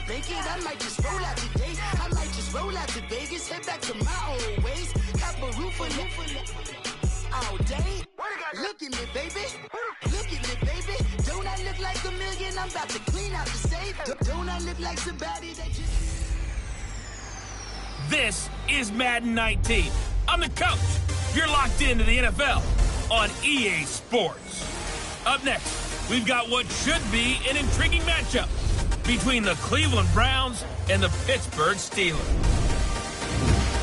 bank it. I might just roll out today. I might just roll out to Vegas, head back to my old ways. Have a roof all day. Look at me, baby. Look at me, baby. Don't I look like a million? I'm about to clean out the safe. Don't I look like somebody that just... This is Madden 19. I'm the coach. You're locked into the NFL on EA Sports. Up next, we've got what should be an intriguing matchup between the Cleveland Browns and the Pittsburgh Steelers.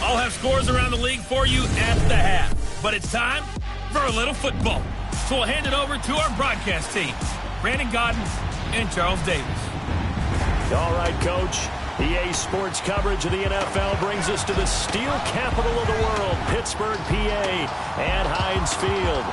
I'll have scores around the league for you at the half, but it's time for a little football. So we'll hand it over to our broadcast team, Brandon Godden and Charles Davis. All right, Coach. EA Sports coverage of the NFL brings us to the steel capital of the world, Pittsburgh, PA, and Heinz Field.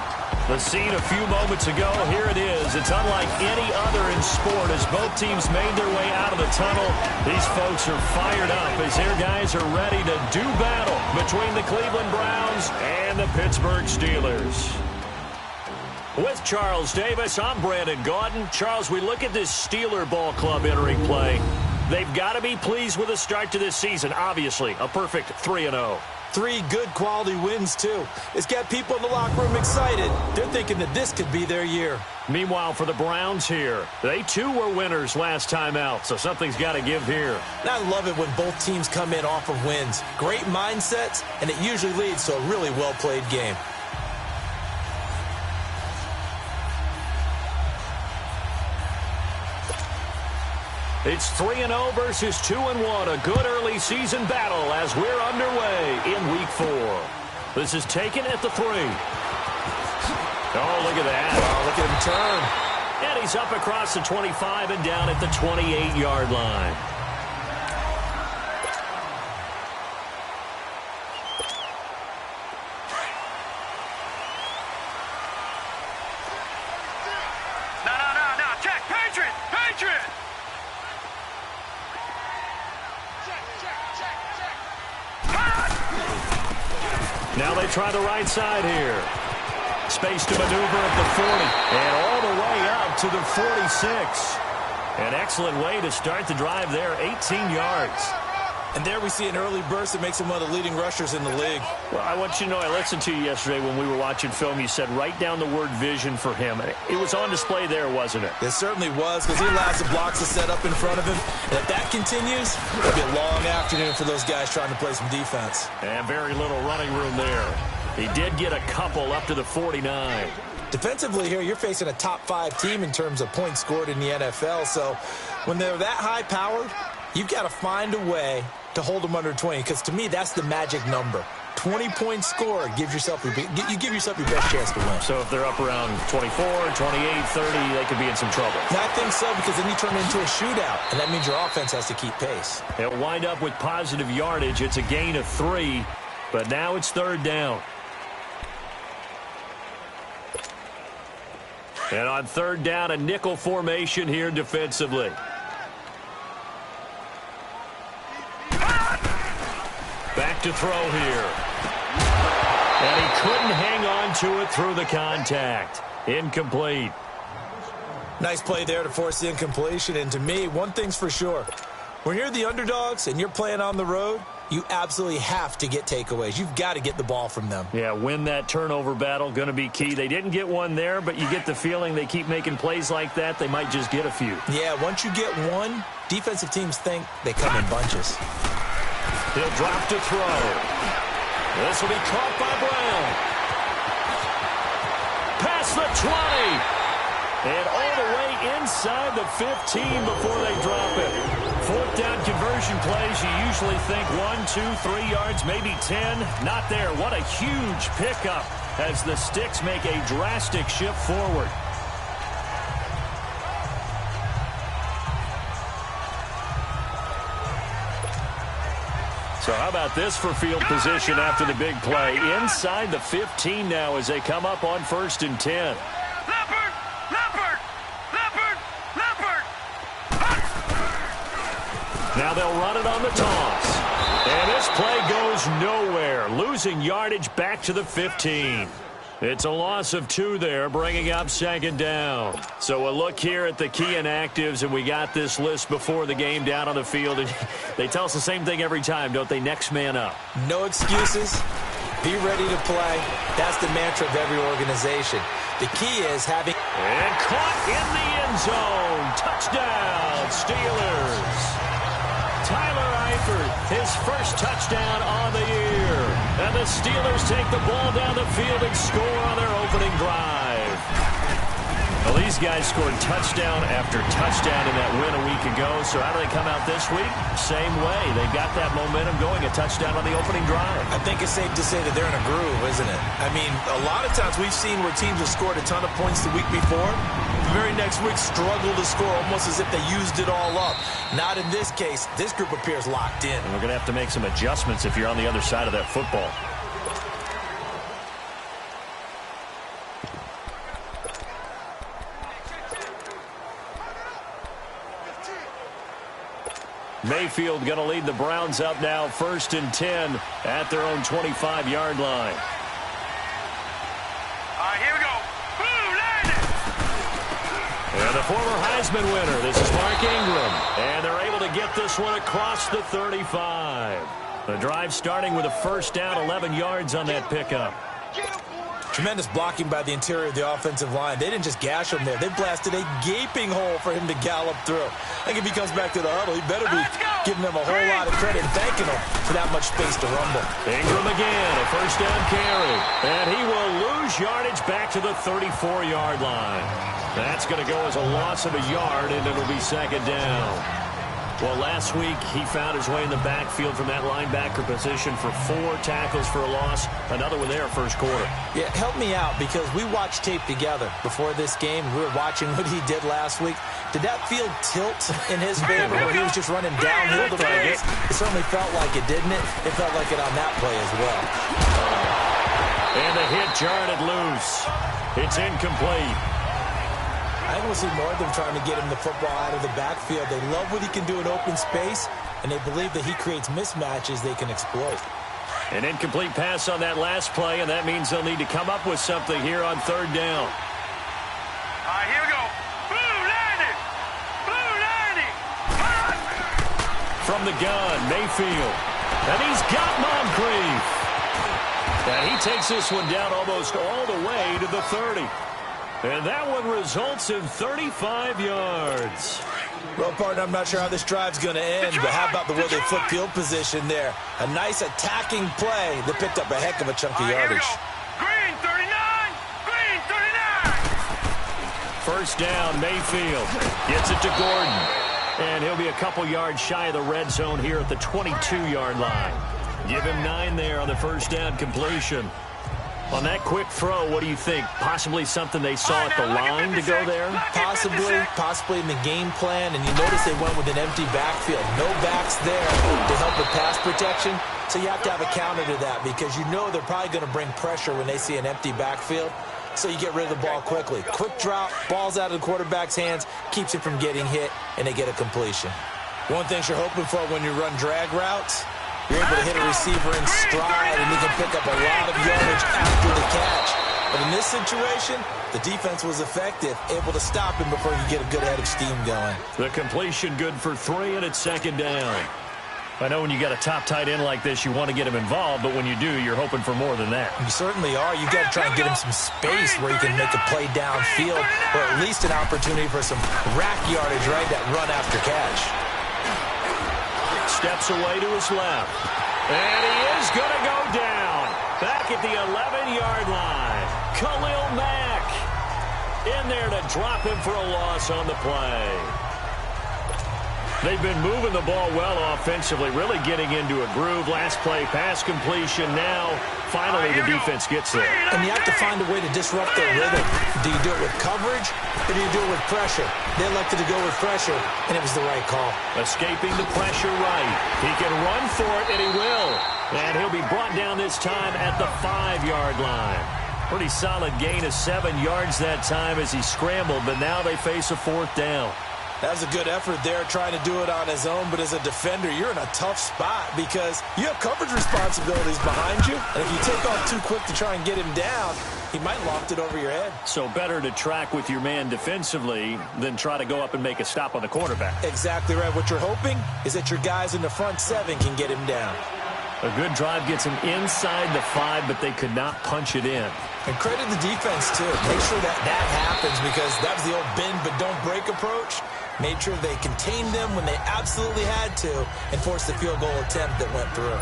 The scene a few moments ago, here it is. It's unlike any other in sport as both teams made their way out of the tunnel. These folks are fired up as their guys are ready to do battle between the Cleveland Browns and the Pittsburgh Steelers. With Charles Davis, I'm Brandon Gaudin. Charles, we look at this Steeler ball club entering play. They've got to be pleased with the start to this season. Obviously, a perfect 3-0. 3 good quality wins, too. It's got people in the locker room excited. They're thinking that this could be their year. Meanwhile, for the Browns here, they too were winners last time out, so something's got to give here. And I love it when both teams come in off of wins. Great mindsets, and it usually leads to a really well-played game. It's 3-0 versus 2-1. A good early season battle as we're underway in Week 4. This is taken at the 3. Oh, look at that. Oh, look at him turn. And he's up across the 25 and down at the 28-yard line. No. Check. Patriot. Now they try the right side here. Space to maneuver at the 40. And all the way up to the 46. An excellent way to start the drive there, 18 yards. And there we see an early burst that makes him one of the leading rushers in the league. Well, I want you to know, I listened to you yesterday when we were watching film. You said write down the word vision for him. It was on display there, wasn't it? It certainly was, because he allows the blocks to set up in front of him. And if that continues, it'll be a long afternoon for those guys trying to play some defense. And very little running room there. He did get a couple up to the 49. Defensively here, you're facing a top 5 team in terms of points scored in the NFL. So when they're that high-powered, you've got to find a way to hold them under 20, because to me, that's the magic number. 20-point score, you give yourself your best chance to win. So if they're up around 24, 28, 30, they could be in some trouble. And I think so, because then you turn it into a shootout, and that means your offense has to keep pace. They'll wind up with positive yardage. It's a gain of 3, but now it's 3rd down. And on 3rd down, a nickel formation here defensively. Back to throw here. And he couldn't hang on to it through the contact. Incomplete. Nice play there to force the incompletion. And to me, one thing's for sure. When you're the underdogs and you're playing on the road, you absolutely have to get takeaways. You've got to get the ball from them. Yeah, win that turnover battle, going to be key. They didn't get one there, but you get the feeling they keep making plays like that, they might just get a few. Yeah, once you get one, defensive teams think they come in bunches. He'll drop to throw. This will be caught by Brown. Past the 20. And all the way inside the 15 before they drop it. 4th down conversion plays, you usually think 1, 2, 3 yards, maybe 10. Not there. What a huge pickup as the Sticks make a drastic shift forward. So how about this for field position after the big play? Inside the 15 now as they come up on 1st and 10. Now they'll run it on the toss. And this play goes nowhere, losing yardage back to the 15. It's a loss of 2 there, bringing up second down. So a look here at the key inactives, and we got this list before the game down on the field. And they tell us the same thing every time, don't they? Next man up. No excuses. Be ready to play. That's the mantra of every organization. The key is having... And caught in the end zone. Touchdown, Steelers. Tyler Eifert, his first touchdown on the year. And the Steelers take the ball down the field and score on their opening drive. Well, these guys scored touchdown after touchdown in that win a week ago. So how do they come out this week? Same way. They've got that momentum going, a touchdown on the opening drive. I think it's safe to say that they're in a groove, isn't it? I mean, a lot of times we've seen where teams have scored a ton of points the week before. The very next week struggle to score almost as if they used it all up. Not in this case. This group appears locked in. And we're going to have to make some adjustments if you're on the other side of that football. Mayfield going to lead the Browns up now, 1st and 10 at their own 25-yard line. Here we go. Boom, landed. And the former Heisman winner, this is Mark Ingram. And they're able to get this one across the 35. The drive starting with a first down, 11 yards on that pickup. Tremendous blocking by the interior of the offensive line. They didn't just gash him there. They blasted a gaping hole for him to gallop through. I think if he comes back to the huddle, he better be giving them a whole lot of credit and thanking them for that much space to rumble. Ingram again, a first down carry. And he will lose yardage back to the 34-yard line. That's going to go as a loss of a yard, and it'll be second down. Well, last week he found his way in the backfield from that linebacker position for 4 tackles for a loss. Another one there first quarter. Yeah, help me out because we watched tape together before this game. We were watching what he did last week. Did that field tilt in his favor where he was just running downhill to plays? It certainly felt like it, didn't it? It felt like it on that play as well. And the hit jarred it loose. It's incomplete. I think we'll see more of them trying to get him the football out of the backfield. They love what he can do in open space, and they believe that he creates mismatches they can exploit. An incomplete pass on that last play, and that means they'll need to come up with something here on third down. Here we go. Boom, landed. Boom, landed. From the gun, Mayfield. And he's got Moncrief. And he takes this one down almost all the way to the 30. And that one results in 35 yards. Well, partner, I'm not sure how this drive's going to end, but how about the way they flip field position there? A nice attacking play that picked up a heck of a chunk of yardage. Green 39. Green 39. First down, Mayfield gets it to Gordon. And he'll be a couple yards shy of the red zone here at the 22-yard line. Give him 9 there on the first down completion. On that quick throw, what do you think? Possibly something they saw at the line to go there? Possibly in the game plan. And you notice they went with an empty backfield. No backs there to help with pass protection. So you have to have a counter to that because you know they're probably going to bring pressure when they see an empty backfield. So you get rid of the ball quickly. Quick drop, ball's out of the quarterback's hands, keeps it from getting hit, and they get a completion. One thing you're hoping for when you run drag routes, you're able to hit a receiver in stride, and he can pick up a lot of yardage after the catch. But in this situation, the defense was effective, able to stop him before you get a good head of steam going. The completion good for 3, and it's second down. I know when you got a top tight end like this, you want to get him involved, but when you do, you're hoping for more than that. You certainly are. You've got to try and get him some space where he can make a play downfield, or at least an opportunity for some rack yardage, right? That run after catch. Steps away to his left. And he is going to go down. Back at the 11-yard line. Khalil Mack in there to drop him for a loss on the play. They've been moving the ball well offensively, really getting into a groove. Last play, pass completion. Now, finally, the defense gets there. And you have to find a way to disrupt their rhythm. Do you do it with coverage, or do you do it with pressure? They elected to go with pressure, and it was the right call. Escaping the pressure right. He can run for it, and he will. And he'll be brought down this time at the 5-yard line. Pretty solid gain of 7 yards that time as he scrambled, but now they face a 4th down. That was a good effort there, trying to do it on his own. But as a defender, you're in a tough spot because you have coverage responsibilities behind you. And if you take off too quick to try and get him down, He might have lopped it over your head. So better to track with your man defensively than try to go up and make a stop on the quarterback. Exactly right. What you're hoping is that your guys in the front 7 can get him down. A good drive gets him inside the 5, but they could not punch it in. And credit the defense, too. Make sure that happens, because that was the old bend but don't break approach. Made sure they contained them when they absolutely had to and forced the field goal attempt that went through.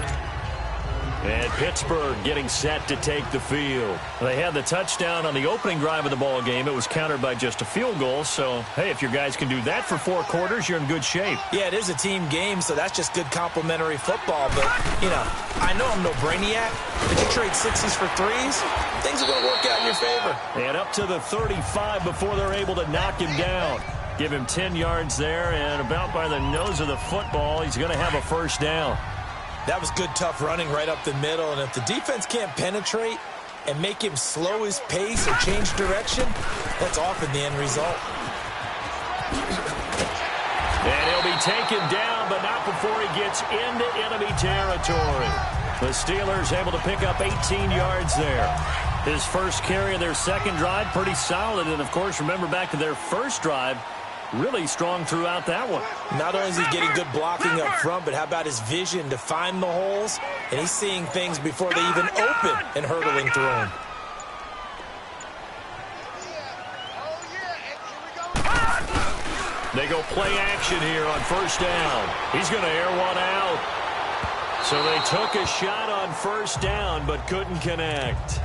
And Pittsburgh getting set to take the field. They had the touchdown on the opening drive of the ball game. It was countered by just a field goal. So, hey, if your guys can do that for 4 quarters, you're in good shape. Yeah, it is a team game, so that's just good complimentary football. But, you know, I know I'm no brainiac, but you trade 60s for 3s, things are going to work out in your favor. And up to the 35 before they're able to knock him down. Give him 10 yards there, and about by the nose of the football, he's going to have a first down. That was good, tough running right up the middle. And if the defense can't penetrate and make him slow his pace or change direction, that's often the end result. And he'll be taken down, but not before he gets into enemy territory. The Steelers able to pick up 18 yards there. His first carry of their second drive, pretty solid. And, of course, remember back to their first drive, really strong throughout that one. Not only is he getting good blocking up front, but how about his vision to find the holes? And he's seeing things before they even open and hurtling through them. They go play action here on first down. He's going to air one out. So they took a shot on first down, but couldn't connect.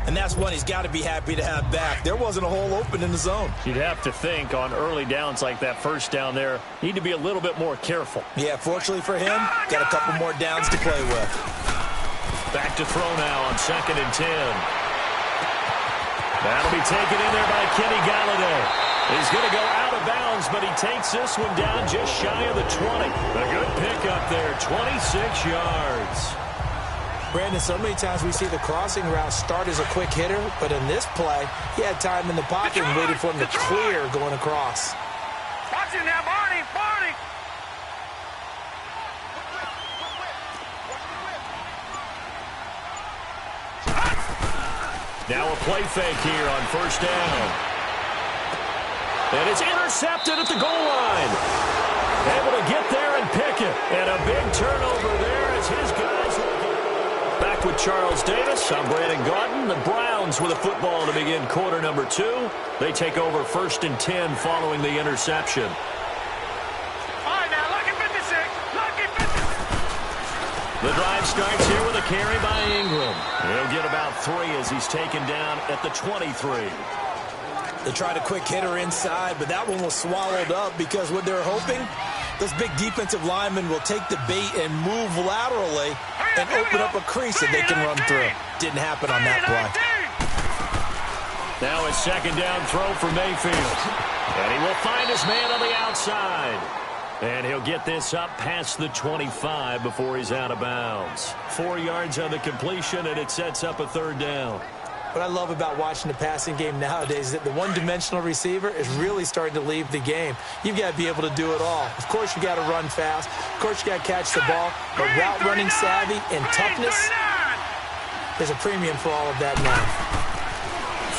And that's one he's got to be happy to have back. There wasn't a hole open in the zone. You'd have to think on early downs like that first down there, need to be a little bit more careful. Yeah, fortunately for him, got a couple more downs to play with. Back to throw now on 2nd and 10. That'll be taken in there by Kenny Galladay. He's going to go out of bounds, but he takes this one down just shy of the 20. A good pickup there, 26 yards. Brandon, so many times we see the crossing route start as a quick hitter, but in this play, he had time in the pocket and waited for him to clear going across. Watch it now, Barney, Barney. Now a play fake here on first down. And it's intercepted at the goal line. Able to get there and pick it. And a big turnover there as his guys will get. Back with Charles Davis, I'm Brandon Gaudin. The Browns with a football to begin quarter number 2. They take over 1st and 10 following the interception. All right, now, lucky 56. Lucky 56. The drive starts here with a carry by Ingram. He'll get about 3 as he's taken down at the 23. They tried a quick hitter inside, but that one was swallowed up because what they're hoping, those big defensive linemen will take the bait and move laterally and open up a crease that they can run through. Didn't happen on that play. Now a 2nd down throw for Mayfield. And he will find his man on the outside. And he'll get this up past the 25 before he's out of bounds. 4 yards on the completion, and it sets up a 3rd down. What I love about watching the passing game nowadays is that the one-dimensional receiver is really starting to leave the game. You've got to be able to do it all. Of course, you got to run fast. Of course, you got to catch the ball. But route running savvy and toughness, there's a premium for all of that now.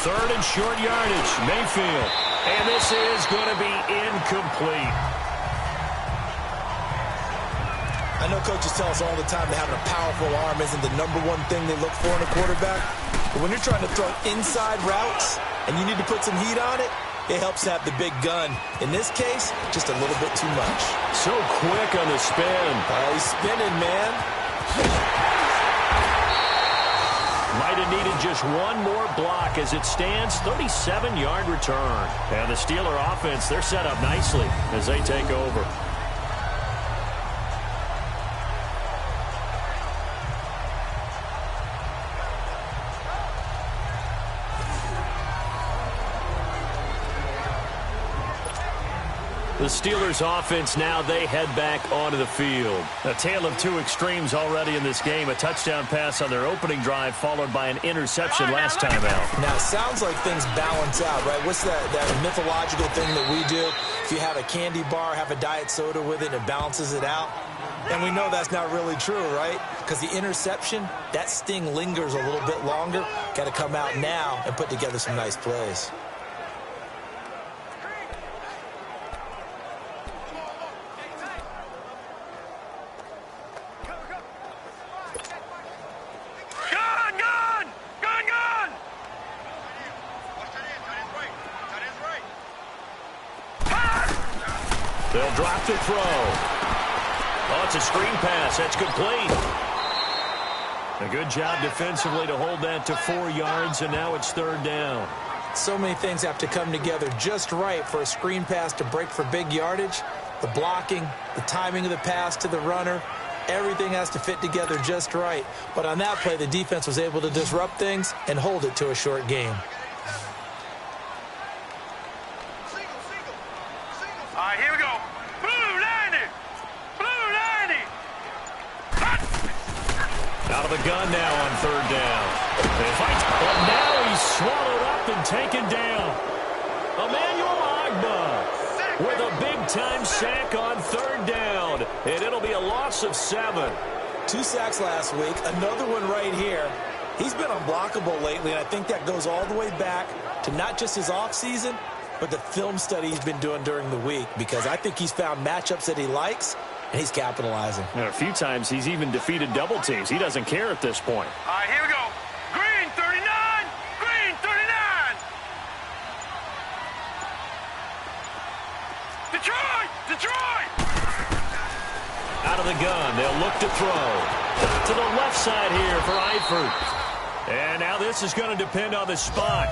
3rd and short yardage, Mayfield. And this is going to be incomplete. I know coaches tell us all the time that having a powerful arm isn't the #1 thing they look for in a quarterback. But when you're trying to throw inside routes and you need to put some heat on it, it helps have the big gun. In this case, just a little bit too much. So quick on the spin. Oh, he's spinning, man. Might have needed just one more block as it stands. 37-yard return. And the Steeler offense, they're set up nicely as they take over. The Steelers offense now, they head back onto the field. A tale of two extremes already in this game. A touchdown pass on their opening drive followed by an interception last time out. Now, it sounds like things balance out, right? What's that mythological thing that we do? If you have a candy bar, have a diet soda with it, it balances it out. And we know that's not really true, right? Because the interception, that sting lingers a little bit longer. Got to come out now and put together some nice plays. They'll drop the throw. Oh, it's a screen pass. That's complete. A good job defensively to hold that to 4 yards, and now it's 3rd down. So many things have to come together just right for a screen pass to break for big yardage. The blocking, the timing of the pass to the runner, everything has to fit together just right. But on that play, the defense was able to disrupt things and hold it to a short game. All right, here we go. Blue 90. Blue 90. Out of the gun now on 3rd down. They fight, but now he's swallowed up and taken down. Emmanuel Ogbah with a big-time sack on 3rd down, and it'll be a loss of 7. 2 sacks last week, another one right here. He's been unblockable lately, and I think that goes all the way back to not just his offseason, but the film study he's been doing during the week, because I think he's found matchups that he likes, and he's capitalizing. And a few times he's even defeated double teams. He doesn't care at this point. All right, here we go. Green 39. Green 39. Detroit. Detroit. Out of the gun, they'll look to throw. To the left side here for Eifert. And now this is going to depend on the spot.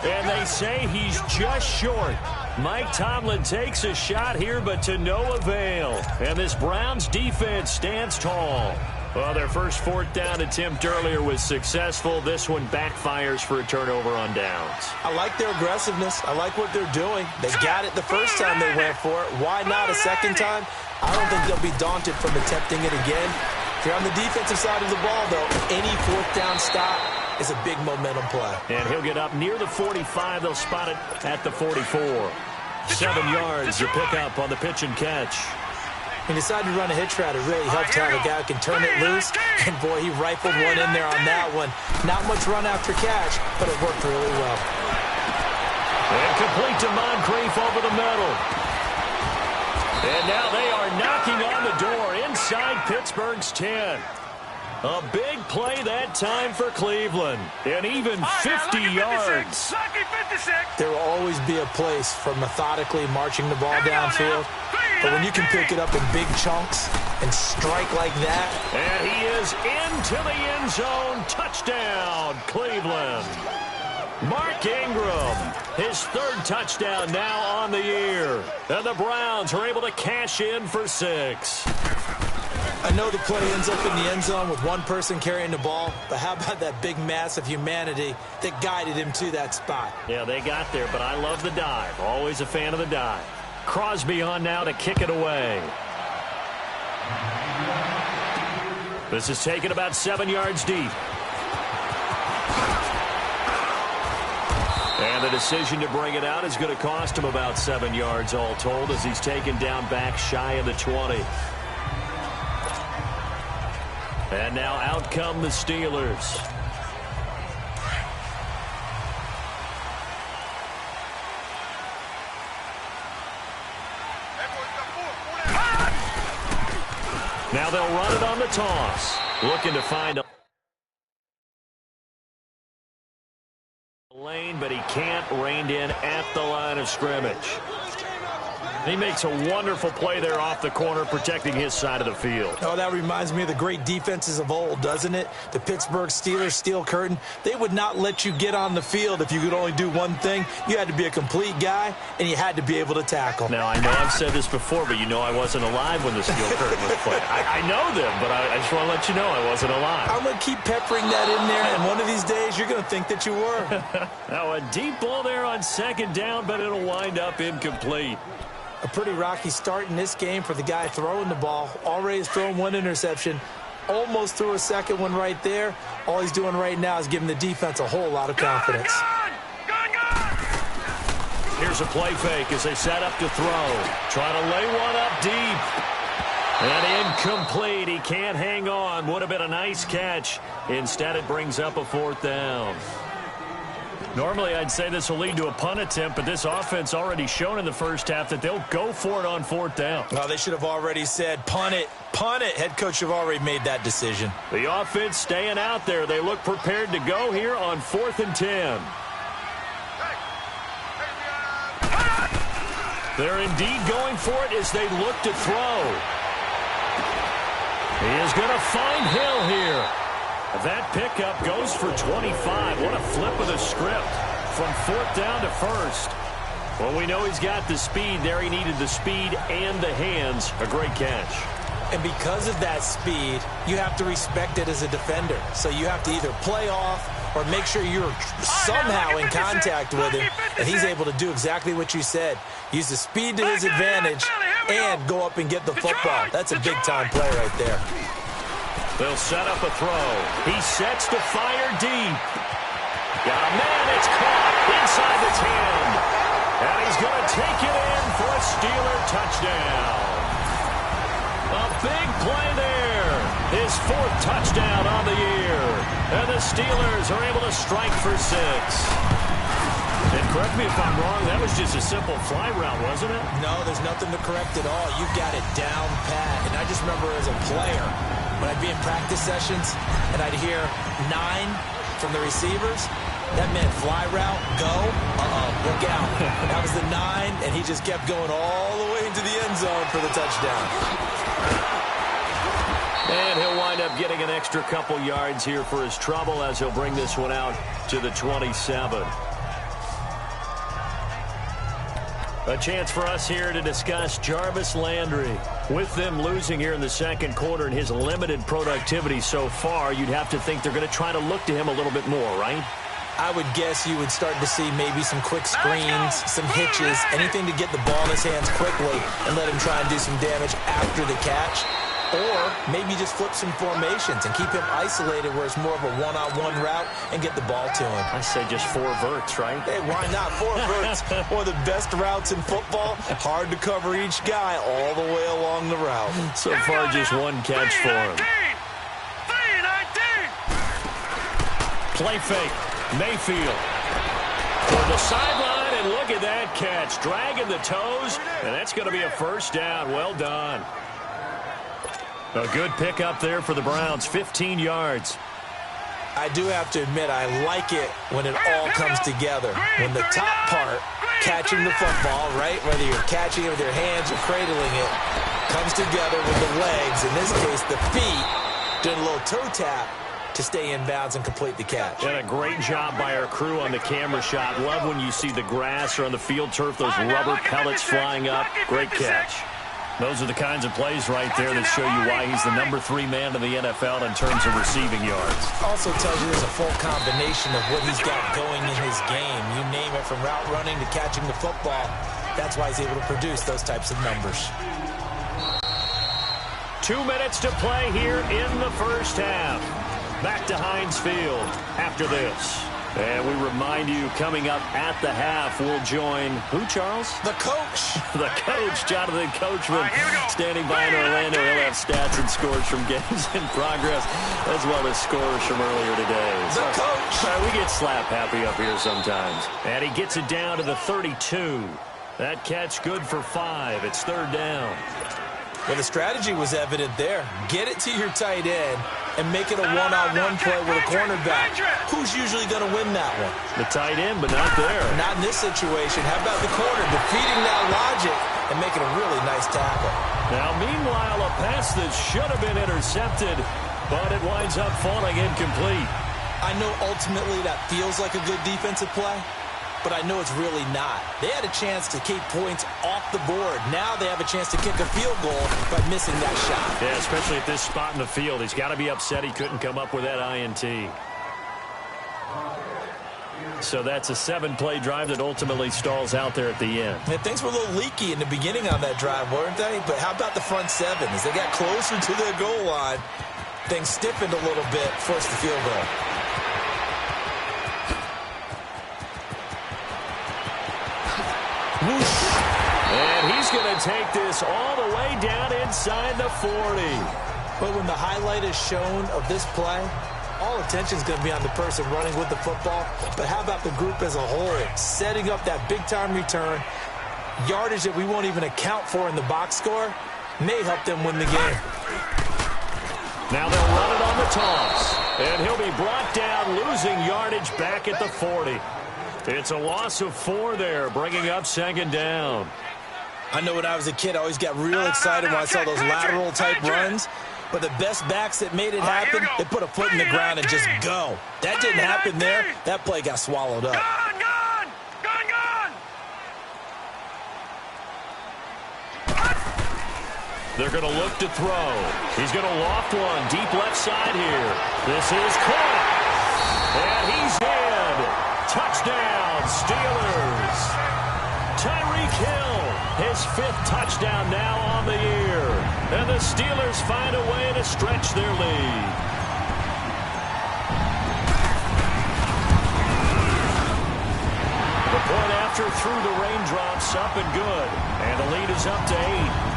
And they say he's just short. Mike Tomlin takes a shot here, but to no avail. And this Browns defense stands tall. Well, their first 4th down attempt earlier was successful. This one backfires for a turnover on downs. I like their aggressiveness. I like what they're doing. They got it the first time they went for it. Why not a second time? I don't think they'll be daunted from attempting it again. If you're on the defensive side of the ball, though, any 4th down stop is a big momentum play. And he'll get up near the 45. They'll spot it at the 44. 7 yards to pick up on the pitch and catch. He decided to run a hitch route. It really helped to have a guy who can turn it loose. And, boy, he rifled one in there on that one. Not much run after catch, but it worked really well. And complete to Moncrief over the middle. And now they are knocking on the door inside Pittsburgh's 10. A big play that time for Cleveland. And even 50 yards. There will always be a place for methodically marching the ball downfield. But when you can pick it up in big chunks and strike like that. And he is into the end zone. Touchdown, Cleveland. Mark Ingram, his 3rd touchdown now on the year. And the Browns are able to cash in for 6. I know the play ends up in the end zone with one person carrying the ball, but how about that big mass of humanity that guided him to that spot? Yeah, they got there, but I love the dive. Always a fan of the dive. Crosby on now to kick it away. This is taken about 7 yards deep. And the decision to bring it out is going to cost him about 7 yards all told as he's taken down back shy of the 20. And now out come the Steelers. Now they'll run it on the toss. Looking to find a lane, but he can't rein in at the line of scrimmage. He makes a wonderful play there off the corner, protecting his side of the field. Oh, that reminds me of the great defenses of old, doesn't it? The Pittsburgh Steelers steel curtain. They would not let you get on the field if you could only do one thing. You had to be a complete guy, and you had to be able to tackle. Now, I know I've said this before, but you know I wasn't alive when the steel curtain was played. I know them, but I just want to let you know I wasn't alive. I'm going to keep peppering that in there, and one of these days you're going to think that you were. Now, a deep ball there on 2nd down, but it'll wind up incomplete. A pretty rocky start in this game for the guy throwing the ball. Already has thrown one interception. Almost threw a second one right there. All he's doing right now is giving the defense a whole lot of confidence. Here's a play fake as they set up to throw. Trying to lay one up deep. And incomplete. He can't hang on. Would have been a nice catch. Instead, it brings up a 4th down. Normally, I'd say this will lead to a punt attempt, but this offense already shown in the first half that they'll go for it on 4th down. Well, they should have already said, punt it, punt it. Head coach have already made that decision. The offense staying out there. They look prepared to go here on 4th and 10. They're indeed going for it as they look to throw. He is going to find Hill here. That pickup goes for 25. What a flip of the script from 4th down to 1st. Well, we know he's got the speed there. He needed the speed and the hands. A great catch. And because of that speed, you have to respect it as a defender. So you have to either play off or make sure you're somehow in contact with him, and he's able to do exactly what you said. Use the speed to his advantage and go up and get the football. That's a big-time play right there. They'll set up a throw. He sets to fire deep. Got a man. It's caught inside the 10. And he's going to take it in for a Steeler touchdown. A big play there. His 4th touchdown on the year. And the Steelers are able to strike for 6. And correct me if I'm wrong, that was just a simple fly route, wasn't it? No, there's nothing to correct at all. You've got it down pat. And I just remember as a player, when I'd be in practice sessions and I'd hear 9 from the receivers, that meant fly route, go, look out. That was the 9, and he just kept going all the way into the end zone for the touchdown. And he'll wind up getting an extra couple yards here for his trouble as he'll bring this one out to the 27. A chance for us here to discuss Jarvis Landry. With them losing here in the second quarter and his limited productivity so far, you'd have to think they're going to try to look to him a little bit more, right? I would guess you would start to see maybe some quick screens, some hitches, anything to get the ball in his hands quickly and let him try and do some damage after the catch. Or maybe just flip some formations and keep him isolated where it's more of a one-on-one route and get the ball to him. I say just 4 verts, right? Hey, why not? 4 verts, one of the best routes in football. Hard to cover each guy all the way along the route. So far, just 1 catch for him. 3-19. Play fake. Mayfield. For the sideline, and look at that catch. Dragging the toes, and that's going to be a 1st down. Well done. A good pickup there for the Browns, 15 yards. I do have to admit, I like it when it all comes together. When the top part, catching the football, right, whether you're catching it with your hands or cradling it, comes together with the legs, in this case the feet, doing a little toe tap to stay in bounds and complete the catch. And a great job by our crew on the camera shot. Love when you see the grass or on the field turf, those rubber pellets flying up. Great catch. Those are the kinds of plays right there that show you why he's the number 3 man in the NFL in terms of receiving yards. Also tells you there's a full combination of what he's got going in his game. You name it, from route running to catching the football. That's why he's able to produce those types of numbers. 2 minutes to play here in the first half. Back to Heinz Field after this. And we remind you, coming up at the half, we'll join who, Charles? The coach. The coach, Jonathan Coachman, standing by in Orlando. He'll have stats and scores from games in progress, as well as scores from earlier today. The coach. We get slap happy up here sometimes. And he gets it down to the 32. That catch good for 5. It's 3rd down. Well, the strategy was evident there. Get it to your tight end and make it a one-on-one play with a cornerback. Who's usually going to win that one? The tight end, but not there. Not in this situation. How about the corner defeating that logic and making a really nice tackle? Now, meanwhile, a pass that should have been intercepted, but it winds up falling incomplete. I know ultimately that feels like a good defensive play, but I know it's really not. They had a chance to keep points off the board. Now they have a chance to kick a field goal by missing that shot. Yeah, especially at this spot in the field. He's got to be upset he couldn't come up with that INT. So that's a 7-play drive that ultimately stalls out there at the end. Yeah, things were a little leaky in the beginning on that drive, weren't they? But how about the front seven? As they got closer to their goal line, things stiffened a little bit, forced the field goal. And he's going to take this all the way down inside the 40. But when the highlight is shown of this play, all attention is going to be on the person running with the football. But how about the group as a whole? Setting up that big-time return, yardage that we won't even account for in the box score, may help them win the game. Now they'll run it on the toss. And he'll be brought down, losing yardage back at the 40. It's a loss of 4 there, bringing up second down. I know when I was a kid, I always got real excited when I saw those lateral-type runs. But the best backs that made it happen, they put a foot in the ground and just go. That didn't happen there. That play got swallowed up. Gone! They're going to look to throw. He's going to loft one deep left side here. This is caught. And he's in. Touchdown, Steelers. Tyreek Hill, his 5th touchdown now on the year. And the Steelers find a way to stretch their lead. The point after through the raindrops, up and good. And the lead is up to 8.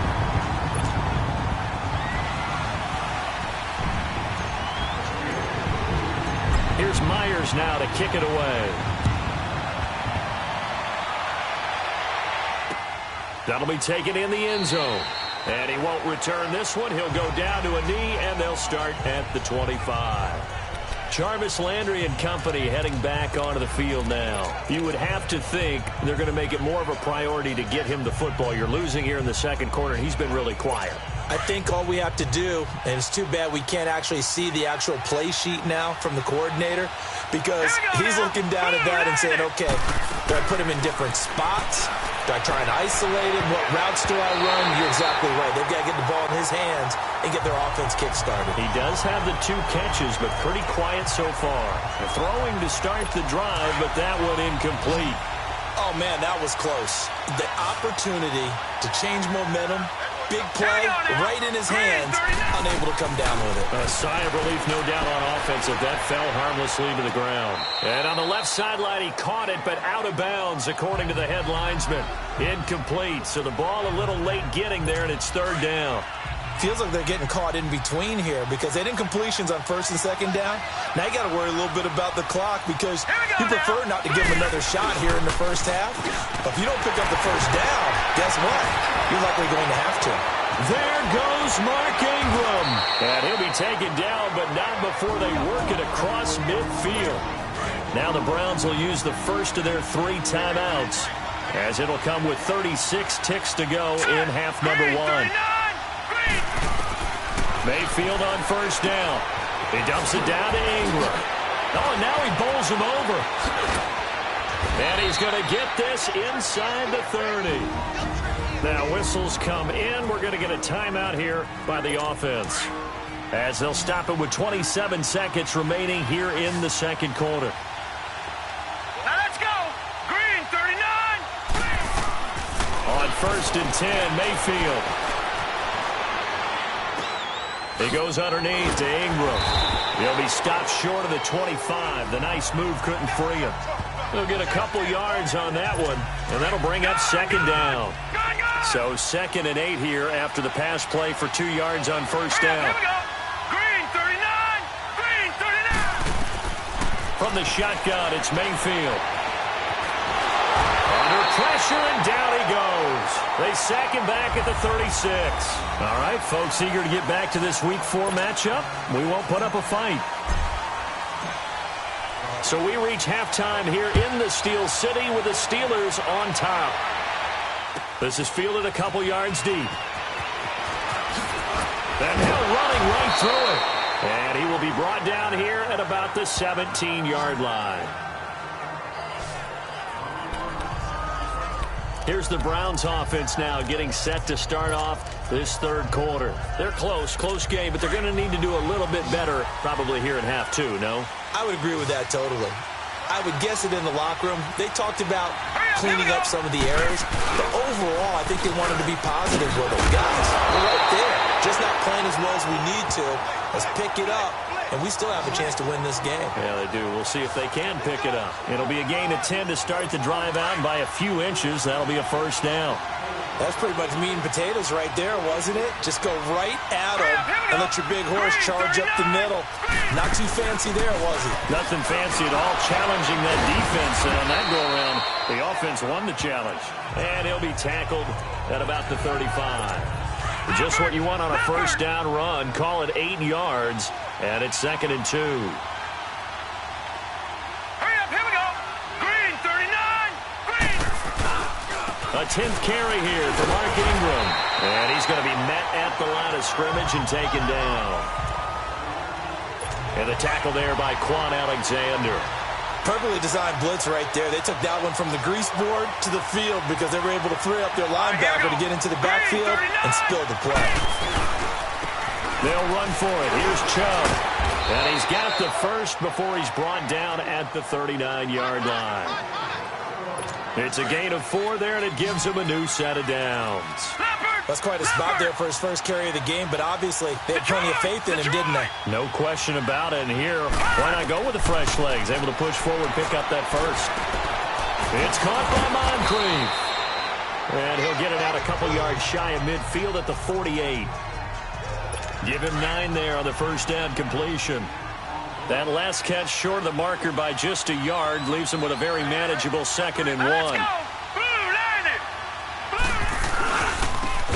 Here's Myers now to kick it away. That'll be taken in the end zone. And he won't return this one. He'll go down to a knee, and they'll start at the 25. Jarvis Landry and company heading back onto the field now. You would have to think they're going to make it more of a priority to get him the football. You're losing here in the second quarter. He's been really quiet. I think all we have to do, and it's too bad we can't actually see the actual play sheet now from the coordinator, because he's looking down at that and saying, okay, do I put him in different spots? Do I try and isolate him? What routes do I run? You're exactly right. They've got to get the ball in his hands and get their offense kick-started. He does have the 2 catches, but pretty quiet so far. Throwing to start the drive, but that one incomplete. Oh, man, that was close. The opportunity to change momentum, big play, right in his hands, unable to come down with it. A sigh of relief, no doubt, on offense if that fell harmlessly to the ground. And on the left sideline, he caught it, but out of bounds, according to the head linesman. Incomplete, so the ball a little late getting there, and it's 3rd down. Feels like they're getting caught in between here because they did incompletions on 1st and 2nd down. Now you got to worry a little bit about the clock because you prefer not to give them another shot here in the first half. But if you don't pick up the first down, guess what? You're likely going to have to. There goes Mark Ingram. And he'll be taken down, but not before they work it across midfield. Now the Browns will use the first of their 3 timeouts, as it'll come with 36 ticks to go in half number 1. Mayfield on 1st down. He dumps it down to Ingram. Oh, and now he bowls him over. And he's going to get this inside the 30. Now whistles come in. We're going to get a timeout here by the offense, as they'll stop it with 27 seconds remaining here in the second quarter. Now let's go. Green, 39. On 1st and 10, Mayfield. He goes underneath to Ingram. He'll be stopped short of the 25. The nice move couldn't free him. He'll get a couple yards on that one, and that'll bring up 2nd down. So 2nd and 8 here after the pass play for 2 yards on 1st down. Here we go. Green, 39. Green, 39. From the shotgun, it's Mayfield. Under pressure, and down he goes. They sack him back at the 36. All right, folks, eager to get back to this Week 4 matchup. We won't put up a fight. So we reach halftime here in the Steel City with the Steelers on top. This is fielded a couple yards deep. And Hill running right through it. And he will be brought down here at about the 17-yard line. Here's the Browns offense now getting set to start off this 3rd quarter. They're close game, but they're going to need to do a little bit better probably here in half 2, no? I would agree with that totally. I would guess it in the locker room. They talked about cleaning up some of the errors, but overall, I think they wanted to be positive with them. Guys, we're right there. Just not playing as well as we need to. Let's pick it up, and we still have a chance to win this game. Yeah, they do. We'll see if they can pick it up. It'll be a gain of 10 to start the drive out, and by a few inches, that'll be a first down. That's pretty much meat and potatoes right there, wasn't it? Just go right at them and let your big horse charge up the middle. Not too fancy there, was it? Nothing fancy at all, challenging that defense. And on that go-around, the offense won the challenge. And he'll be tackled at about the 35. Just what you want on a first down run. Call it 8 yards, and it's 2nd and 2. A 10th carry here for Mark Ingram. And he's going to be met at the line of scrimmage and taken down. And the tackle there by Quan Alexander. Perfectly designed blitz right there. They took that one from the grease board to the field because they were able to free up their linebacker to get into the backfield and spill the play. They'll run for it. Here's Chubb. And he's got the first before he's brought down at the 39-yard line. It's a gain of 4 there, and it gives him a new set of downs. That's quite a spot there for his first carry of the game, but obviously they had plenty of faith in him, didn't they? No question about it. And here, why not go with the fresh legs? Able to push forward, pick up that first. It's caught by Moncrief. And he'll get it out a couple yards shy of midfield at the 48. Give him 9 there on the first down completion. That last catch short of the marker by just a yard leaves him with a very manageable 2nd and 1.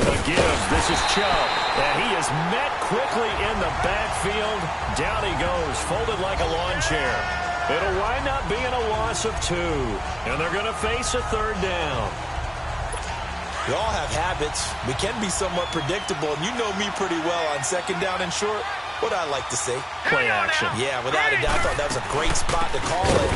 A give. This is Chubb. And he is met quickly in the backfield. Down he goes, folded like a lawn chair. It'll wind up being a loss of 2. And they're going to face a 3rd down. We all have habits. We can be somewhat predictable, and you know me pretty well on 2nd down and short. What I like to say. Play action. Yeah, without a doubt, I thought that was a great spot to call it.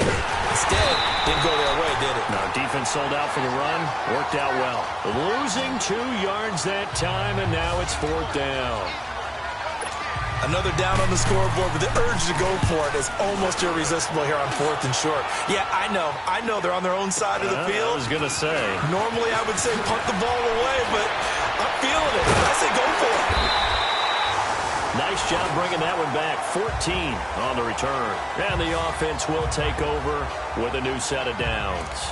Instead, didn't go their way, did it? No, defense sold out for the run. Worked out well. Losing 2 yards that time, and now it's 4th down. Another down on the scoreboard, but the urge to go for it is almost irresistible here on 4th and short. Yeah, I know they're on their own side of the field. I was going to say. Normally, I would say punt the ball away, but I'm feeling it. I say go for it. Nice job bringing that one back. 14 on the return. And the offense will take over with a new set of downs.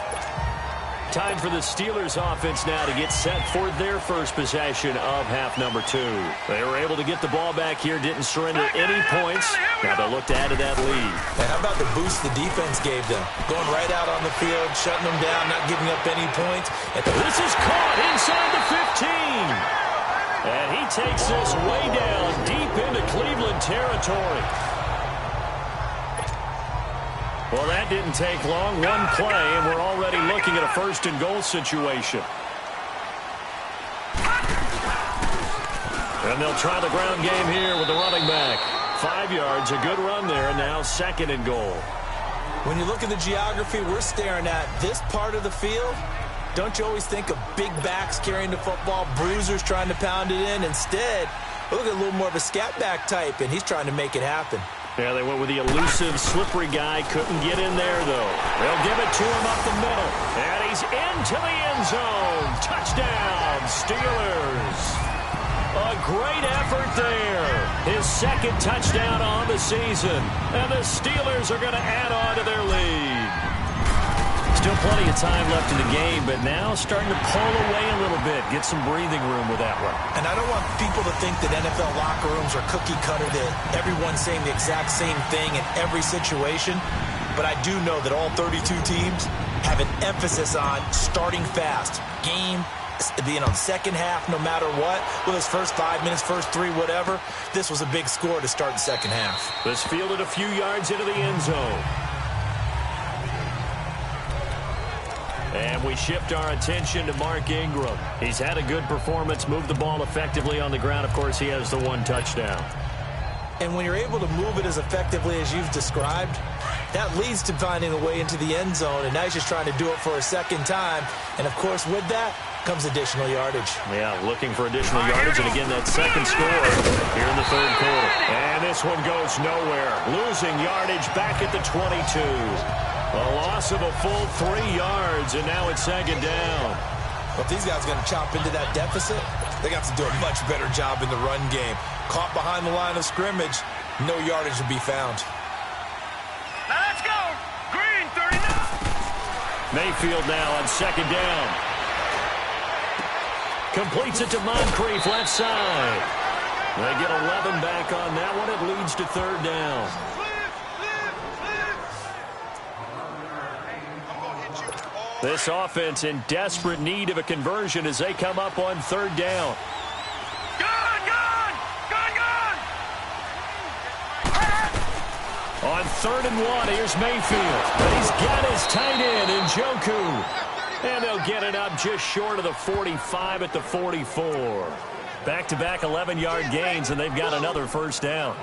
Time for the Steelers offense now to get set for their first possession of half number 2. They were able to get the ball back here, didn't surrender any points. Now they'll look to add to that lead. And how about the boost the defense gave them? Going right out on the field, shutting them down, not giving up any points. This is caught inside the 15. And he takes this way down deep into Cleveland territory. Well, that didn't take long. One play, and we're already looking at a 1st and goal situation. And they'll try the ground game here with the running back. 5 yards, a good run there, and now 2nd and goal. When you look at the geography we're staring at, this part of the field, don't you always think of big backs carrying the football, bruisers trying to pound it in? Instead, look at a little more of a scat back type, and he's trying to make it happen. Yeah, they went with the elusive, slippery guy. Couldn't get in there, though. They'll give it to him up the middle. And he's into the end zone. Touchdown, Steelers. A great effort there. His 2nd touchdown on the season. And the Steelers are going to add on to their lead. Still plenty of time left in the game, but now starting to pull away a little bit. Get some breathing room with that one. And I don't want people to think that NFL locker rooms are cookie cutter, that everyone's saying the exact same thing in every situation. But I do know that all 32 teams have an emphasis on starting fast. Game, being on 2nd half no matter what. With his first 5 minutes, first 3, whatever. This was a big score to start the 2nd half. This fielded a few yards into the end zone. And we shift our attention to Mark Ingram. He's had a good performance, moved the ball effectively on the ground. Of course, he has the 1 touchdown. And when you're able to move it as effectively as you've described, that leads to finding a way into the end zone, and now he's just trying to do it for a second time. And, of course, with that comes additional yardage. Yeah, looking for additional yardage, and again, that second score here in the third quarter. And this one goes nowhere. Losing yardage back at the 22. A loss of a full 3 yards, and now it's second down. Well, if these guys are going to chop into that deficit, they got to do a much better job in the run game. Caught behind the line of scrimmage, no yardage to be found. Now let's go. Green, 39. Mayfield now on second down. Completes it to Moncrief, left side. They get 11 back on that one. It leads to third down. This offense in desperate need of a conversion as they come up on third down. On 3rd and 1, here's Mayfield. But he's got his tight end in Njoku. And they'll get it up just short of the 45 at the 44. Back-to-back 11-yard gains, and they've got another first down.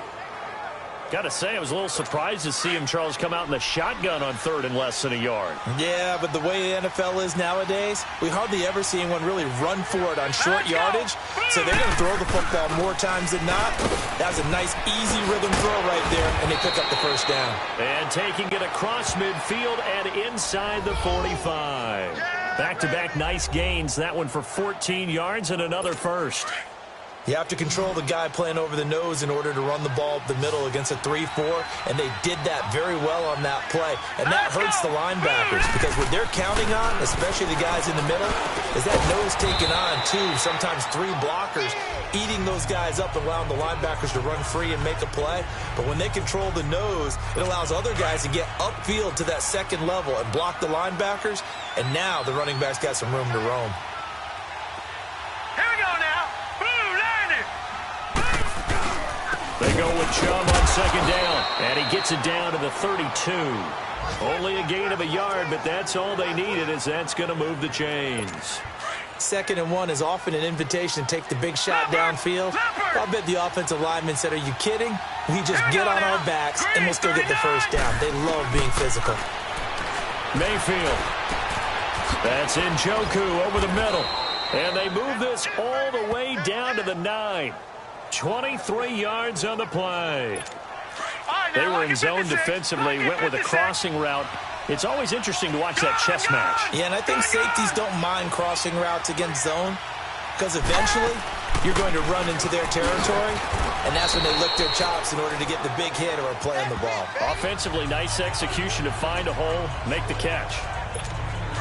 Got to say, I was a little surprised to see him, Charles, come out in the shotgun on 3rd and less than a yard. Yeah, but the way the NFL is nowadays, we hardly ever see anyone really run for it on short yardage. So they're going to throw the football more times than not. That was a nice, easy rhythm throw right there, and they pick up the first down. And taking it across midfield and inside the 45. Back-to-back nice gains. That one for 14 yards and another first. You have to control the guy playing over the nose in order to run the ball up the middle against a 3-4, and they did that very well on that play. And that hurts the linebackers because what they're counting on, especially the guys in the middle, is that nose taking on 2, sometimes 3 blockers, eating those guys up and allowing the linebackers to run free and make a play. But when they control the nose, it allows other guys to get upfield to that second level and block the linebackers, and now the running backs got some room to roam. They go with Chubb on second down, and he gets it down to the 32. Only a gain of a yard, but that's all they needed, as that's going to move the chains. 2nd and 1 is often an invitation to take the big shot downfield. I'll bet the offensive lineman said, are you kidding? We just get on our backs, and we'll still get the first down. They love being physical. Mayfield. That's Njoku over the middle. And they move this all the way down to the 9. 23 yards on the play. They were in zone defensively, went with a crossing route. It's always interesting to watch that chess match. Yeah, and I think safeties don't mind crossing routes against zone because eventually you're going to run into their territory, and that's when they lick their chops in order to get the big hit or play on the ball. Offensively, nice execution to find a hole, make the catch.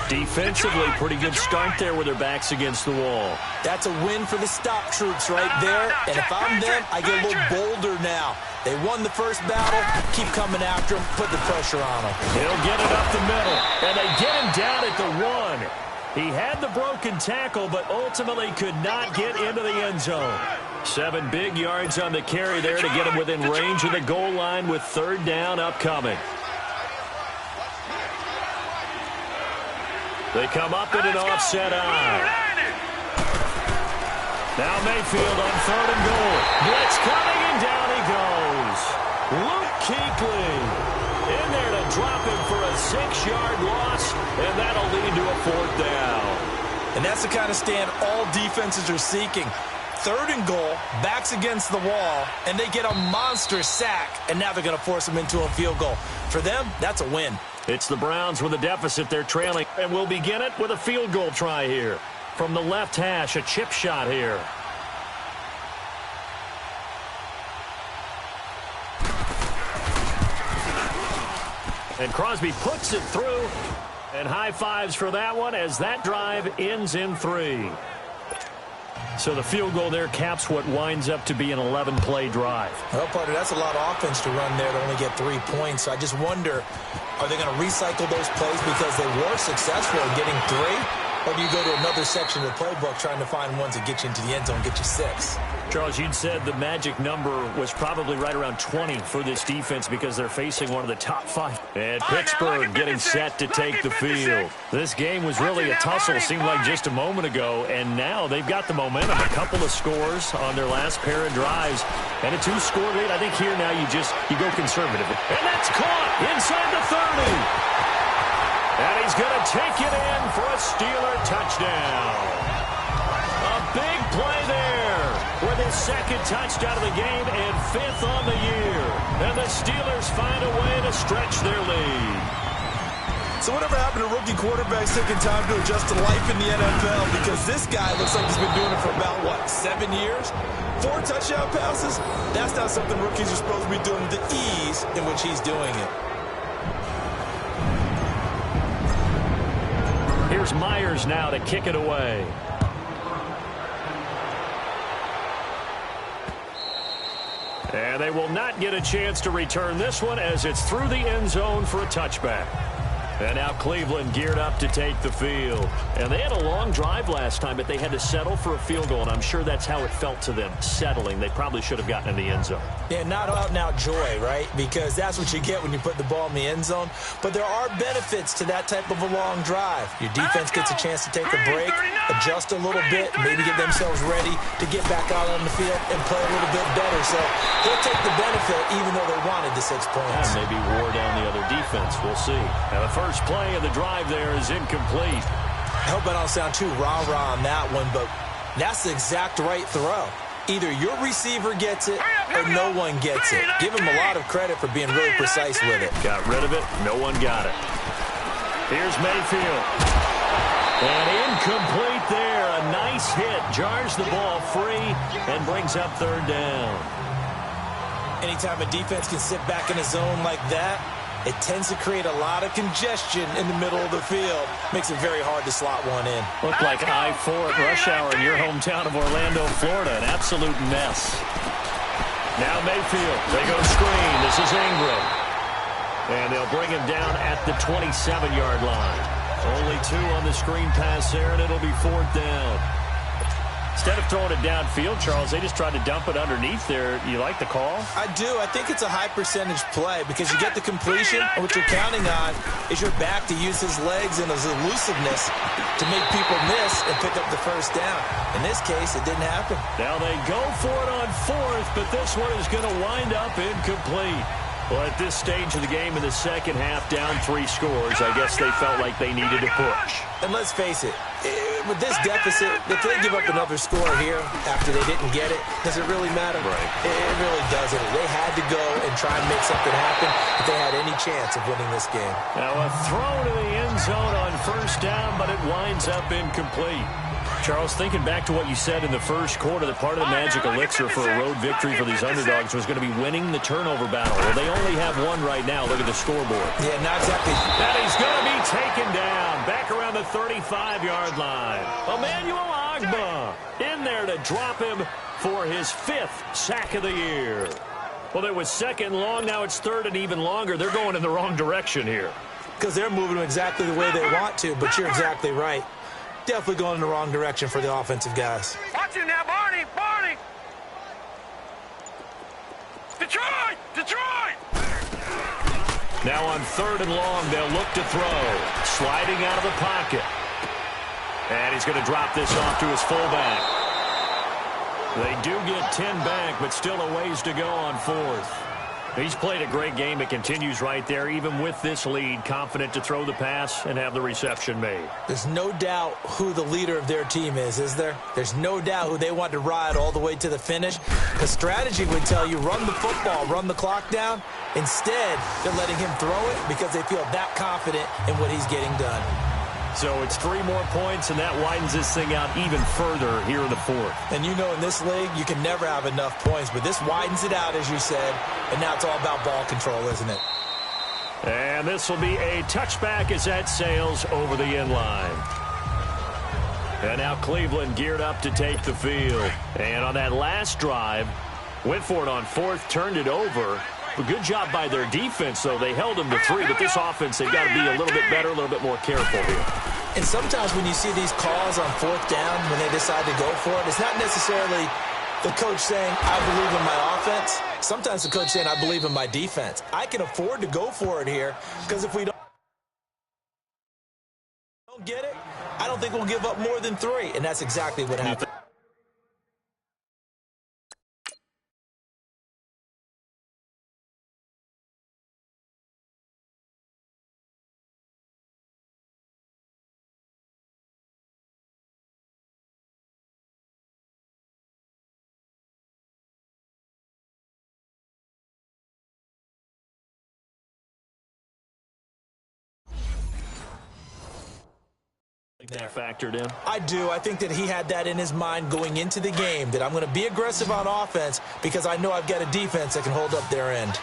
Defensively, pretty good start there with their backs against the wall. That's a win for the stop troops right there. And if I'm them, I get a little bolder now. They won the first battle. Keep coming after them. Put the pressure on them. He'll get it up the middle. And they get him down at the 1. He had the broken tackle, but ultimately could not get into the end zone. 7 big yards on the carry there to get him within range of the goal line with third down upcoming. They come up in an offset eye. Now Mayfield on 3rd and goal. Blitz coming, and down he goes. Luke Kuechly in there to drop him for a 6-yard loss, and that'll lead to a 4th down. And that's the kind of stand all defenses are seeking. 3rd and goal, backs against the wall, and they get a monster sack, and now they're going to force them into a field goal. For them, that's a win. It's the Browns with a deficit. They're trailing, and we'll begin it with a field goal try here. From the left hash, a chip shot here. And Crosby puts it through, and high fives for that one as that drive ends in 3. So the field goal there caps what winds up to be an 11-play drive. Well, partner, that's a lot of offense to run there to only get 3 points. So I just wonder, are they going to recycle those plays because they were successful in getting 3? Or do you go to another section of the playbook trying to find ones that get you into the end zone, get you 6? Charles, you'd said the magic number was probably right around 20 for this defense because they're facing one of the top 5. And Pittsburgh getting set to take the field. This game was really a tussle, seemed like just a moment ago, and now they've got the momentum. A couple of scores on their last pair of drives, and a 2-score lead. I think here now you go conservative. And that's caught inside the 30. And he's going to take it in for a Steeler touchdown. A big play there with his second touchdown of the game and 5th on the year. And the Steelers find a way to stretch their lead. So whatever happened to rookie quarterbacks taking time to adjust to life in the NFL? Because this guy looks like he's been doing it for about, 7 years? 4 touchdown passes? That's not something rookies are supposed to be doing with the ease in which he's doing it. Here's Myers now to kick it away. And they will not get a chance to return this one as it's through the end zone for a touchback. And now Cleveland geared up to take the field. And they had a long drive last time, but they had to settle for a field goal, and I'm sure that's how it felt to them, settling. They probably should have gotten in the end zone. Yeah, not out-and-out joy, right? Because that's what you get when you put the ball in the end zone. But there are benefits to that type of a long drive. Your defense gets a chance to take a break, adjust a little bit, maybe get themselves ready to get back out on the field and play a little bit better. So they'll take the benefit even though they wanted the 6 points. Yeah, maybe wore down the other defense. We'll see. Now the first play of the drive there is incomplete. I hope I don't sound too rah-rah on that one, but that's the exact right throw. Either your receiver gets it or no one gets it. Give him a lot of credit for being really precise with it. Got rid of it. No one got it. Here's Mayfield. And incomplete there. A nice hit. Jars the ball free and brings up 3rd down. Anytime a defense can sit back in a zone like that, it tends to create a lot of congestion in the middle of the field. Makes it very hard to slot one in. Looked like I-4 at rush hour in your hometown of Orlando, Florida. An absolute mess. Now Mayfield. They go screen. This is Ingram. And they'll bring him down at the 27-yard line. Only 2 on the screen pass there, and it'll be 4th down. Instead of throwing it downfield, Charles, they just tried to dump it underneath there. You like the call? I do. I think it's a high percentage play because you get the completion, and what you're counting on is your back to use his legs and his elusiveness to make people miss and pick up the 1st down. In this case, it didn't happen. Now they go for it on 4th, but this one is going to wind up incomplete. Well, at this stage of the game in the second half, down 3 scores, I guess they felt like they needed to push. And let's face it, with this deficit, if they give up another score here after they didn't get it, does it really matter? Right. It really doesn't. They had to go and try and make something happen if they had any chance of winning this game. Now a throw to the end zone on 1st down, but it winds up incomplete. Charles, thinking back to what you said in the first quarter, that part of the magic elixir for a road victory for these underdogs was going to be winning the turnover battle. Well, they only have one right now. Look at the scoreboard. Yeah, not exactly. And he's going to be taken down back around the 35-yard line. Emmanuel Ogbah in there to drop him for his 5th sack of the year. Well, it was 2nd and long. Now it's 3rd and even longer. They're going in the wrong direction here. Because they're moving exactly the way they want to, but you're exactly right. Definitely going in the wrong direction for the offensive guys. Watch him now, Barney! Barney! Detroit! Detroit! Now on 3rd and long, they'll look to throw. Sliding out of the pocket. And he's going to drop this off to his fullback. They do get 10 back, but still a ways to go on 4th. He's played a great game. It continues right there, even with this lead, confident to throw the pass and have the reception made. There's no doubt who the leader of their team is there? There's no doubt who they want to ride all the way to the finish. The strategy would tell you, run the football, run the clock down. Instead, they're letting him throw it because they feel that confident in what he's getting done. So it's 3 more points, and that widens this thing out even further here in the 4th. And you know, in this league, you can never have enough points, but this widens it out, as you said, and now it's all about ball control, isn't it? And this will be a touchback as that sails over the end line. And now Cleveland geared up to take the field. And on that last drive, went for it on 4th, turned it over, A good job by their defense, though. They held them to 3, but this offense, they've got to be a little bit better, a little bit more careful here. And sometimes when you see these calls on 4th down, when they decide to go for it, it's not necessarily the coach saying, I believe in my offense. Sometimes the coach saying, I believe in my defense. I can afford to go for it here because if we don't get it, I don't think we'll give up more than 3. And that's exactly what happened. That factored in? I do. I think that he had that in his mind going into the game, that I'm going to be aggressive on offense because I know I've got a defense that can hold up their end.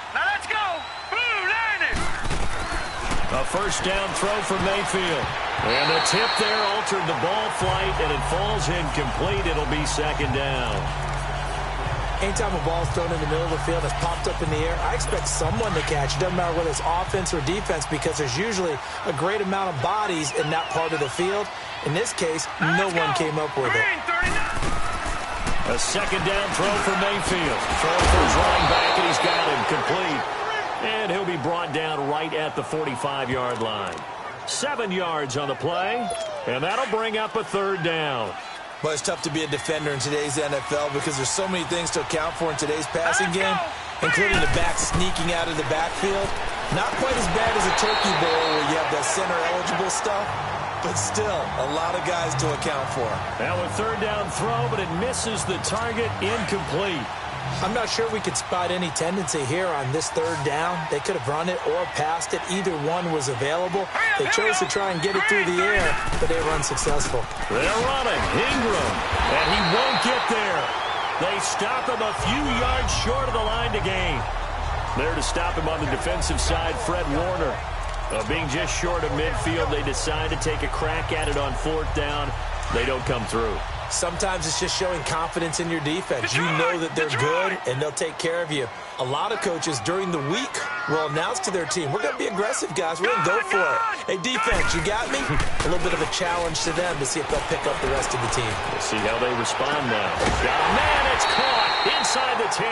Now let's go. Blue line it. A first down throw for Mayfield. And the tip there altered the ball flight, and it falls incomplete. It'll be 2nd down. Anytime a ball is thrown in the middle of the field, it's popped up in the air, I expect someone to catch. It doesn't matter whether it's offense or defense because there's usually a great amount of bodies in that part of the field. In this case, no one came up with it. A 2nd down throw for Mayfield. Throw for his running back, and he's got him complete. And he'll be brought down right at the 45-yard line. 7 yards on the play, and that'll bring up a 3rd down. But it's tough to be a defender in today's NFL because there's so many things to account for in today's passing game, including the back sneaking out of the backfield. Not quite as bad as a turkey bowl where you have the center-eligible stuff, but still a lot of guys to account for. Now a 3rd down throw, but it misses the target, incomplete. I'm not sure we could spot any tendency here on this 3rd down. They could have run it or passed it. Either one was available. They chose to try and get it through the air, but they were unsuccessful. They're running. Ingram, and he won't get there. They stop him a few yards short of the line to gain. There to stop him on the defensive side, Fred Warner. Being just short of midfield, they decide to take a crack at it on 4th down. They don't come through. Sometimes it's just showing confidence in your defense. You know that they're good, and they'll take care of you. A lot of coaches during the week will announce to their team, we're going to be aggressive, guys. We're going to go for it. Hey, defense, you got me? A little bit of a challenge to them to see if they'll pick up the rest of the team. We'll see how they respond now. Got a man, it's caught inside the 10.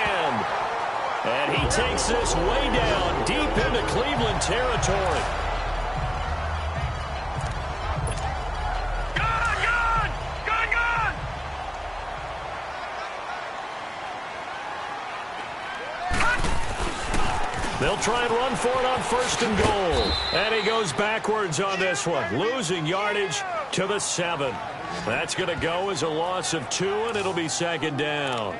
And he takes this way down, deep into Cleveland territory. They'll try and run for it on 1st and goal. And he goes backwards on this one, losing yardage to the 7. That's going to go as a loss of 2, and it'll be 2nd down.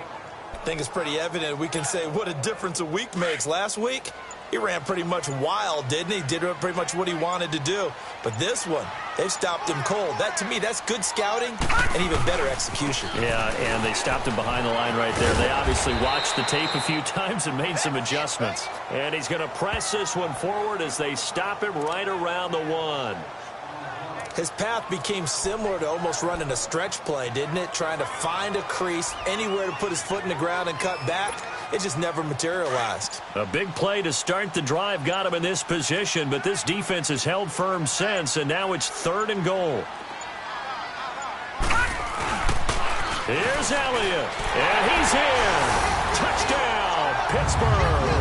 I think it's pretty evident. We can say what a difference a week makes. Last week, he ran pretty much wild, didn't he? Did pretty much what he wanted to do. But this one, they've stopped him cold. That, to me, that's good scouting and even better execution. Yeah, and they stopped him behind the line right there. They obviously watched the tape a few times and made some adjustments. And he's going to press this one forward as they stop him right around the 1. His path became similar to almost running a stretch play, didn't it? Trying to find a crease, anywhere to put his foot in the ground and cut back. It just never materialized. A big play to start the drive got him in this position, but this defense has held firm since, and now it's 3rd and goal. Here's Elliott, and he's in. Touchdown, Pittsburgh.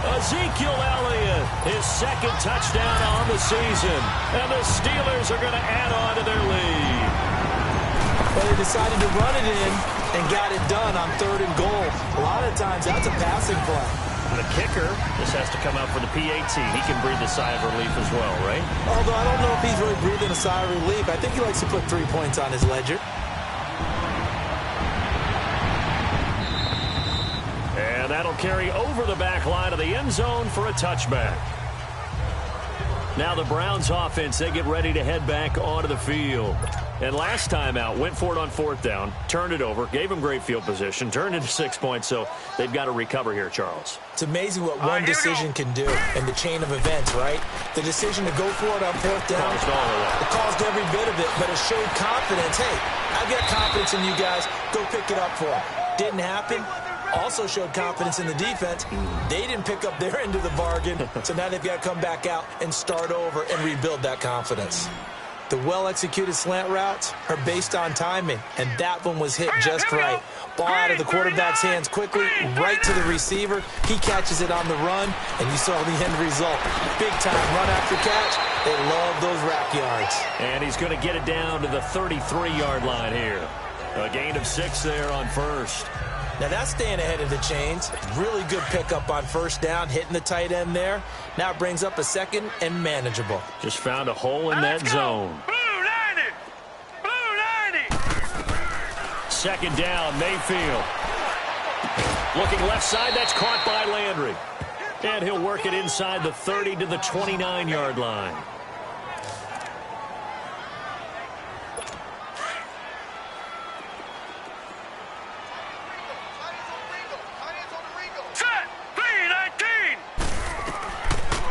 Ezekiel Elliott, his 2nd touchdown on the season, and the Steelers are going to add on to their lead. Well, they decided to run it in and got it done on 3rd and goal. A lot of times, that's a passing play. The kicker, this has to come out for the PAT. He can breathe a sigh of relief as well, right? Although I don't know if he's really breathing a sigh of relief. I think he likes to put 3 points on his ledger. And that'll carry over the back line of the end zone for a touchback. Now the Browns offense, they get ready to head back onto the field. And last time out, went for it on 4th down, turned it over, gave him great field position, turned into 6 points, so they've got to recover here, Charles. It's amazing what one decision can do in the chain of events, right? The decision to go for it on 4th down, it caused every bit of it, but it showed confidence. Hey, I've got confidence in you guys. Go pick it up for him. Didn't happen. also showed confidence in the defense. They didn't pick up their end of the bargain, so now they've got to come back out and start over and rebuild that confidence. The well-executed slant routes are based on timing, and that one was hit just right. Ball out of the quarterback's hands quickly, right to the receiver. He catches it on the run, and you saw the end result. Big-time run after catch. They love those rack yards. And he's going to get it down to the 33-yard line here. A gain of 6 there on first. Now that's staying ahead of the chains. Really good pickup on first down, hitting the tight end there. Now it brings up a second and manageable. Just found a hole in that zone. Blue 90! Blue 90! Second down, Mayfield. Looking left side, that's caught by Landry. And he'll work it inside the 30 to the 29-yard line.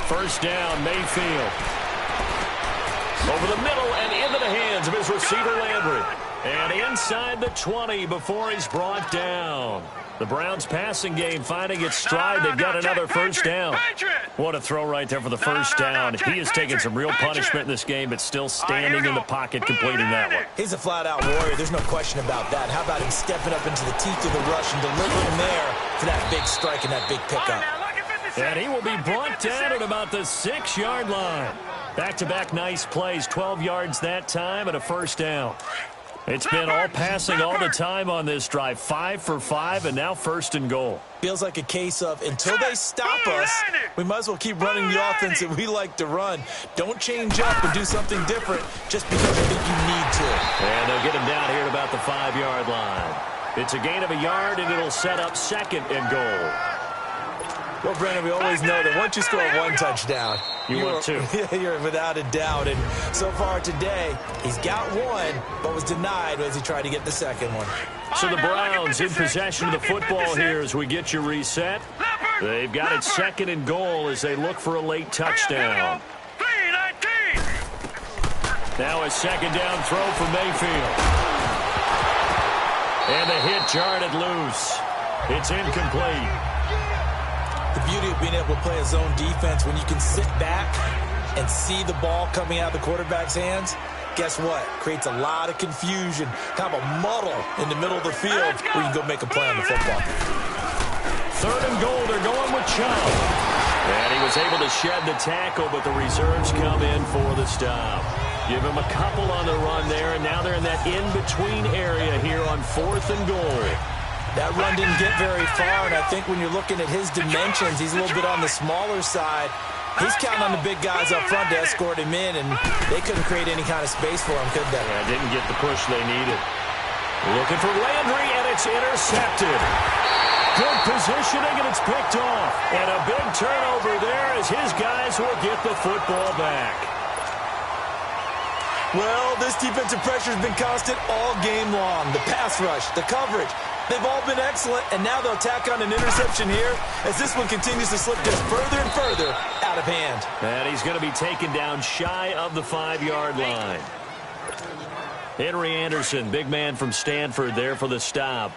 First down, Mayfield. Over the middle and into the hands of his receiver, Landry. And inside the 20 before he's brought down. The Browns passing game finding its stride. They've got another first down. What a throw right there for the first down. He has taken some real punishment in this game, but still standing in the pocket completing that one. He's a flat-out warrior. There's no question about that. How about him stepping up into the teeth of the rush and delivering there for that big strike and that big pickup? And he will be brought down at about the 6-yard line. Back-to-back nice plays, 12 yards that time and a first down. It's been all passing all the time on this drive. 5 for 5 and now first and goal. Feels like a case of until they stop us, we might as well keep running the offense that we like to run. Don't change up and do something different just because you think you need to. And they'll get him down here at about the 5-yard line. It's a gain of a yard and it'll set up second and goal. Well, Brandon, we always know that once you score one touchdown, you're two. You're without a doubt. And so far today, he's got one, but was denied as he tried to get the second one. So the Browns in possession of the football here as we get you reset. They've got it second and goal as they look for a late touchdown. Now a second down throw for Mayfield. And the hit jarred it loose. It's incomplete. The beauty of being able to play a zone defense when you can sit back and see the ball coming out of the quarterback's hands, guess what? Creates a lot of confusion, kind of a muddle in the middle of the field where you can go make a play on the football. Third and goal, they're going with Chubb. And he was able to shed the tackle, but the reserves come in for the stop. Give him a couple on the run there, and now they're in that in-between area here on 4th and goal. That run didn't get very far, and I think when you're looking at his dimensions, he's a little bit on the smaller side. He's counting on the big guys up front to escort him in, and they couldn't create any kind of space for him, could they? Yeah, didn't get the push they needed. Looking for Landry, and it's intercepted. Good positioning, and it's picked off. And a big turnover there as his guys will get the football back. Well, this defensive pressure has been constant all game long. The pass rush, the coverage, they've all been excellent, and now they'll tack on an interception here as this one continues to slip just further and further out of hand. And he's going to be taken down shy of the 5-yard line. Henry Anderson, big man from Stanford there for the stop.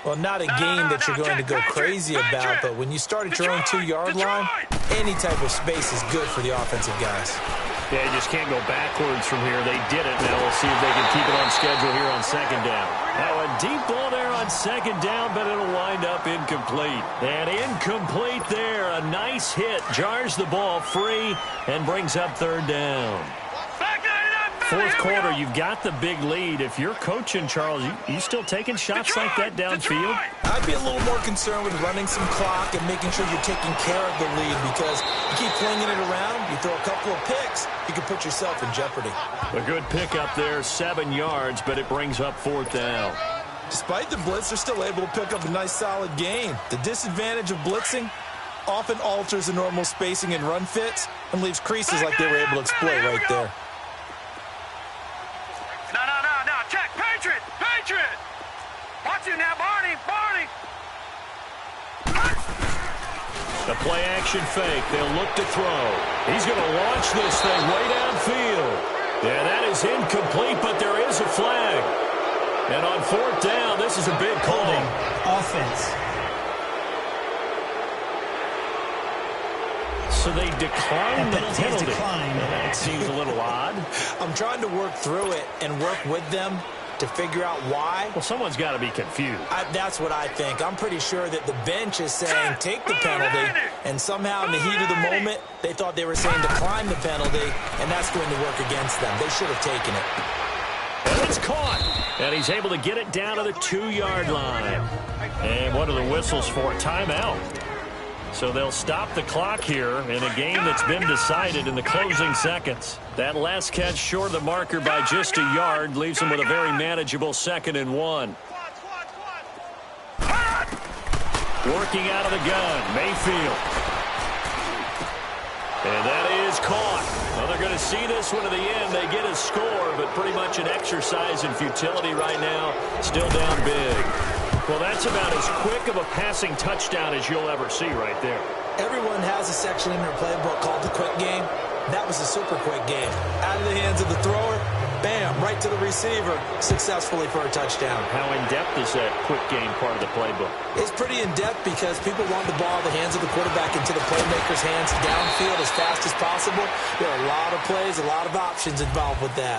Well, not a game that you're going to go crazy about, but when you start at your own 2-yard line, any type of space is good for the offensive guys. Yeah, you just can't go backwards from here. They did it. Now we'll see if they can keep it on schedule here on second down. Now a deep ball there on second down, but it'll wind up incomplete. And incomplete there. A nice hit. Jars the ball free and brings up third down. Fourth quarter, you've got the big lead. If you're coaching, Charles, you still taking shots like that downfield? I'd be a little more concerned with running some clock and making sure you're taking care of the lead, because you keep flinging it around, you throw a couple of picks, you can put yourself in jeopardy. A good pickup there, 7 yards, but it brings up fourth down. Despite the blitz, they're still able to pick up a nice solid gain. The disadvantage of blitzing often alters the normal spacing and run fits and leaves creases like they were able to exploit right there. No, check, Patriot! Watch it now, Barney! The play action fake, they'll look to throw. He's going to launch this thing way downfield. Yeah, that is incomplete, but there is a flag. And on fourth down, this is a big call. Offense. So they declined the penalty. That seems a little odd. I'm trying to work through it and work with them to figure out why. Well, someone's got to be confused. That's what I think. I'm pretty sure that the bench is saying take the penalty, and somehow in the heat of the moment, they thought they were saying decline the penalty, and that's going to work against them. They should have taken it. And it's caught. And he's able to get it down to the 2-yard line. And what are the whistles for? Timeout. So they'll stop the clock here in a game that's been decided in the closing seconds. That last catch short of the marker by just a yard leaves them with a very manageable 2nd and 1. Working out of the gun, Mayfield. And that is caught. Well, they're going to see this one to the end. They get a score, but pretty much an exercise in futility right now. Still down big. Well, that's about as quick of a passing touchdown as you'll ever see right there. Everyone has a section in their playbook called the quick game. That was a super quick game. Out of the hands of the thrower, bam, right to the receiver, successfully for a touchdown. How in-depth is that quick game part of the playbook? It's pretty in-depth because people want the ball in the hands of the quarterback into the playmaker's hands downfield as fast as possible. There are a lot of plays, a lot of options involved with that.